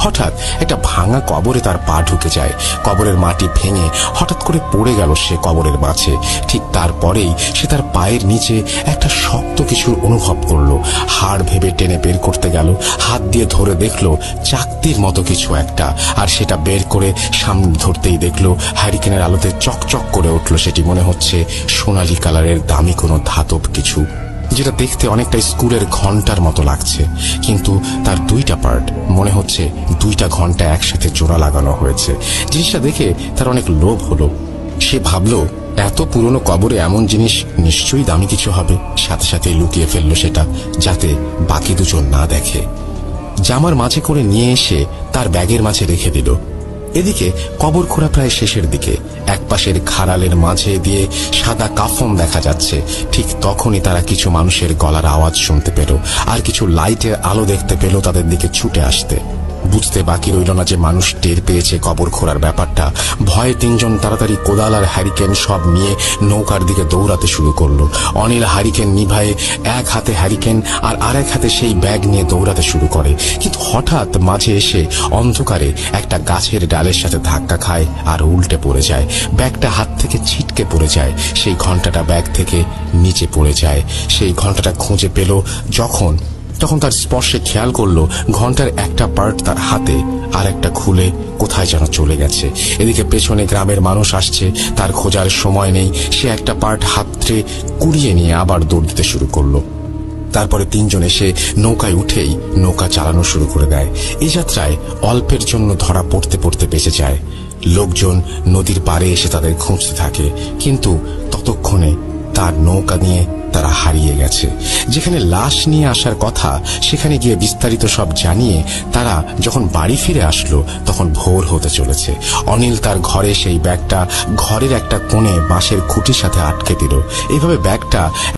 হঠাৎ একটা ভাঙা কবরে তার পা ঢুকে যায়। কবরের মাটি ভেঙে হঠাৎ করে পড়ে গেল সে কবরের মাঝে। ঠিক তারপরেই সে তার পায়ের নিচে একটা শক্ত কিছুর অনুভব করলো। হাড় ভেবে টেনে বের করতে গেল, হাত দিয়ে ধরে দেখলো চাকতির মতো কিছু একটা, আর সেটা বের করে সামনে ধরতেই দেখলো হ্যারিকেনের আলোতে চকচক করে উঠলো। সেটি মনে হচ্ছে সোনালী কালারের দামি কোনো ধাতব কিছু, যেটা দেখতে অনেকটা স্কুলের ঘন্টার মতো লাগছে, কিন্তু তার দুইটা পার্ট, মনে হচ্ছে দুইটা ঘন্টা একসাথে জোড়া লাগানো হয়েছে। জিনিসটা দেখে তার অনেক লোভ হলো। সে ভাবলো এত পুরনো কবরে এমন জিনিস নিশ্চয়ই দামি কিছু হবে। সাথে সাথে লুকিয়ে ফেললো সেটা, যাতে বাকি দুজন না দেখে। জামার মাঝে করে নিয়ে এসে তার ব্যাগের মাঝে রেখে দিল। এদিকে কবর খোঁড়া প্রায় শেষের দিকে। এক পাশের খাড়ালের মাঝে দিয়ে সাদা কাফন দেখা যাচ্ছে। ঠিক তখনই তারা কিছু মানুষের গলার আওয়াজ শুনতে পেল, আর কিছু লাইটের আলো দেখতে পেল তাদের দিকে ছুটে আসতে। বুঝতে বাকি রইল না যে মানুষ টের পেয়েছে কবর খোঁড়ার ব্যাপারটা। ভয়ে তিনজন তাড়াতাড়ি কোদাল আর হ্যারিকেন সব নিয়ে নৌকার দিকে দৌড়াতে শুরু করলো। অনিল হ্যারিকেন নিভায়ে এক হাতে হ্যারিকেন আর আরেক হাতে সেই ব্যাগ নিয়ে দৌড়াতে শুরু করে। কিন্তু হঠাৎ মাঝে এসে অন্ধকারে একটা গাছের ডালের সাথে ধাক্কা খায় আর উল্টে পড়ে যায়। ব্যাগটা হাত থেকে ছিটকে পড়ে যায়। সেই ঘন্টাটা ব্যাগ থেকে নিচে পড়ে যায়। সেই ঘন্টাটা খুঁজে পেল তখন তার স্পর্শে খেয়াল করলো ঘন্টার একটা পার্ট তার হাতে, আর একটা খুলে কোথায় যেন চলে গেছে। এদিকে পেছনে গ্রামের মানুষ আসছে, তার খোঁজার সময় নেই। সে একটা পার্ট হাতড়ে কুড়িয়ে নিয়ে আবার দৌড় দিতে শুরু করলো। তারপরে তিনজন এসে নৌকায় উঠেই নৌকা চালানো শুরু করে দেয়। এই যাত্রায় অল্পের জন্য ধরা পড়তে পড়তে বেঁচে যায়। লোকজন নদীর পাড়ে এসে তাদের খুঁজতে থাকে, কিন্তু ততক্ষণে তার নৌকা নিয়ে তারা হারিয়ে গেছে। যেখানে লাশ নিয়ে আসার কথা সেখানে গিয়ে বিস্তারিত সব জানিয়ে তারা যখন বাড়ি ফিরে আসলো তখন ভোর হতে চলেছে। অনিল তার ঘরে সেই ব্যাগটা ঘরের একটা কোণে বাঁশের খুঁটির সাথে আটকে দিল। এইভাবে ব্যাগটা